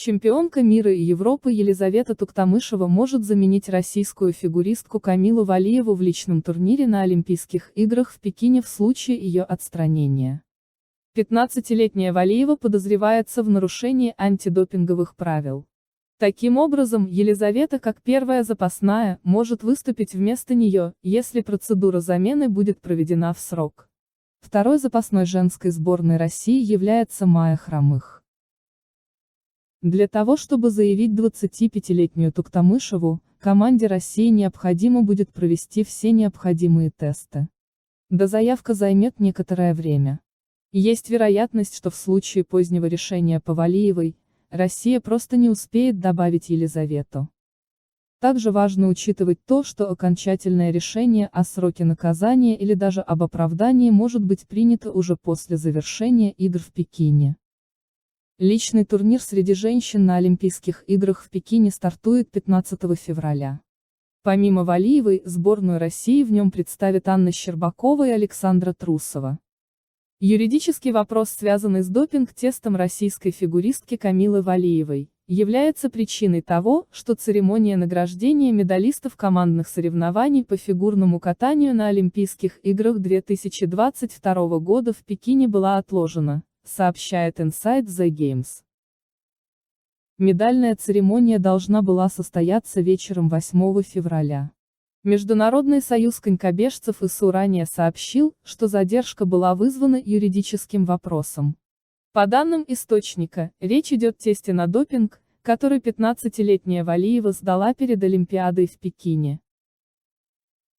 Чемпионка мира и Европы Елизавета Туктамышева может заменить российскую фигуристку Камилу Валиеву в личном турнире на Олимпийских играх в Пекине в случае ее отстранения. 15-летняя Валиева подозревается в нарушении антидопинговых правил. Таким образом, Елизавета, как первая запасная, может выступить вместо нее, если процедура замены будет проведена в срок. Второй запасной женской сборной России является Майя Хромых. Для того, чтобы заявить 25-летнюю Туктамышеву, команде России необходимо будет провести все необходимые тесты. Дозаявка займет некоторое время. Есть вероятность, что в случае позднего решения по Валиевой, Россия просто не успеет добавить Елизавету. Также важно учитывать то, что окончательное решение о сроке наказания или даже об оправдании может быть принято уже после завершения игр в Пекине. Личный турнир среди женщин на Олимпийских играх в Пекине стартует 15 февраля. Помимо Валиевой, сборную России в нем представят Анна Щербакова и Александра Трусова. Юридический вопрос, связанный с допинг-тестом российской фигуристки Камилы Валиевой, является причиной того, что церемония награждения медалистов командных соревнований по фигурному катанию на Олимпийских играх 2022 года в Пекине была отложена, сообщает Inside the Games. Медальная церемония должна была состояться вечером 8 февраля. Международный союз конькобежцев ИСУ ранее сообщил, что задержка была вызвана юридическим вопросом. По данным источника, речь идет о тесте на допинг, который 15-летняя Валиева сдала перед Олимпиадой в Пекине.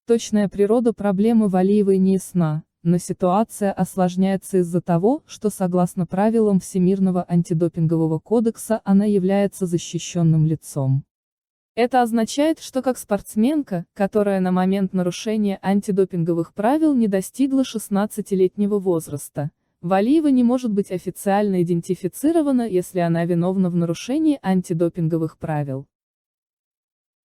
Точная природа проблемы Валиевой не ясна, но ситуация осложняется из-за того, что согласно правилам Всемирного антидопингового кодекса она является защищенным лицом. Это означает, что как спортсменка, которая на момент нарушения антидопинговых правил не достигла 16-летнего возраста, Валиева не может быть официально идентифицирована, если она виновна в нарушении антидопинговых правил.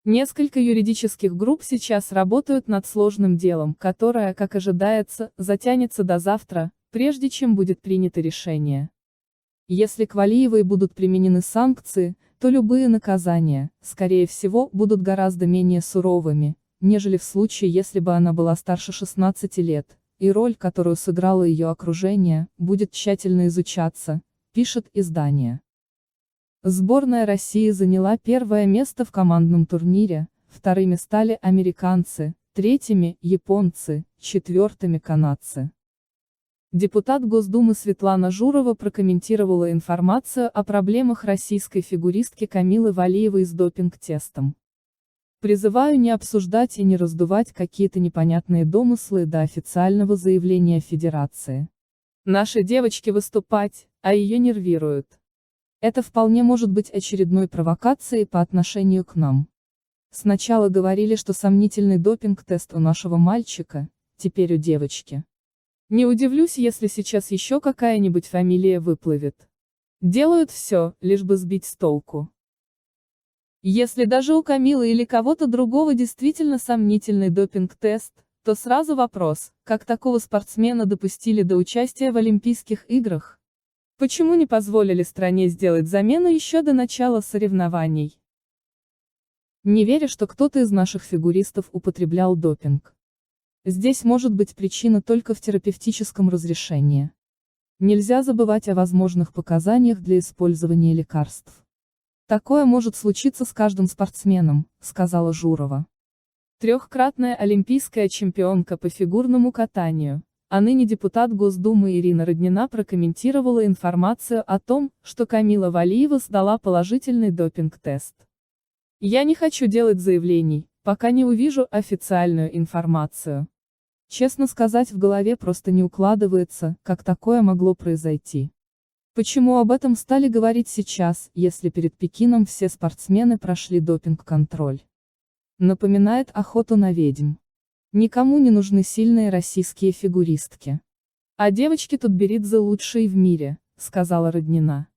Несколько юридических групп сейчас работают над сложным делом, которое, как ожидается, затянется до завтра, прежде чем будет принято решение. Если к Валиевой будут применены санкции, то любые наказания, скорее всего, будут гораздо менее суровыми, нежели в случае, если бы она была старше 16 лет, и роль, которую сыграло ее окружение, будет тщательно изучаться, пишет издание. Сборная России заняла первое место в командном турнире, вторыми стали американцы, третьими – японцы, четвертыми – канадцы. Депутат Госдумы Светлана Журова прокомментировала информацию о проблемах российской фигуристки Камилы Валиевой с допинг-тестом. «Призываю не обсуждать и не раздувать какие-то непонятные домыслы до официального заявления Федерации. Наши девочки выступать, а ее нервируют. Это вполне может быть очередной провокацией по отношению к нам. Сначала говорили, что сомнительный допинг-тест у нашего мальчика, теперь у девочки. Не удивлюсь, если сейчас еще какая-нибудь фамилия выплывет. Делают все, лишь бы сбить с толку. Если даже у Камилы или кого-то другого действительно сомнительный допинг-тест, то сразу вопрос, как такого спортсмена допустили до участия в Олимпийских играх? Почему не позволили стране сделать замену еще до начала соревнований? Не верю, что кто-то из наших фигуристов употреблял допинг. Здесь может быть причина только в терапевтическом разрешении. Нельзя забывать о возможных показаниях для использования лекарств. Такое может случиться с каждым спортсменом, сказала Журова. Трехкратная олимпийская чемпионка по фигурному катанию, а ныне депутат Госдумы Ирина Роднина прокомментировала информацию о том, что Камила Валиева сдала положительный допинг-тест. «Я не хочу делать заявлений, пока не увижу официальную информацию. Честно сказать, в голове просто не укладывается, как такое могло произойти. Почему об этом стали говорить сейчас, если перед Пекином все спортсмены прошли допинг-контроль? Напоминает охоту на ведьм. Никому не нужны сильные российские фигуристки. А девочки тут Беридзе лучшие в мире», — сказала Роднина.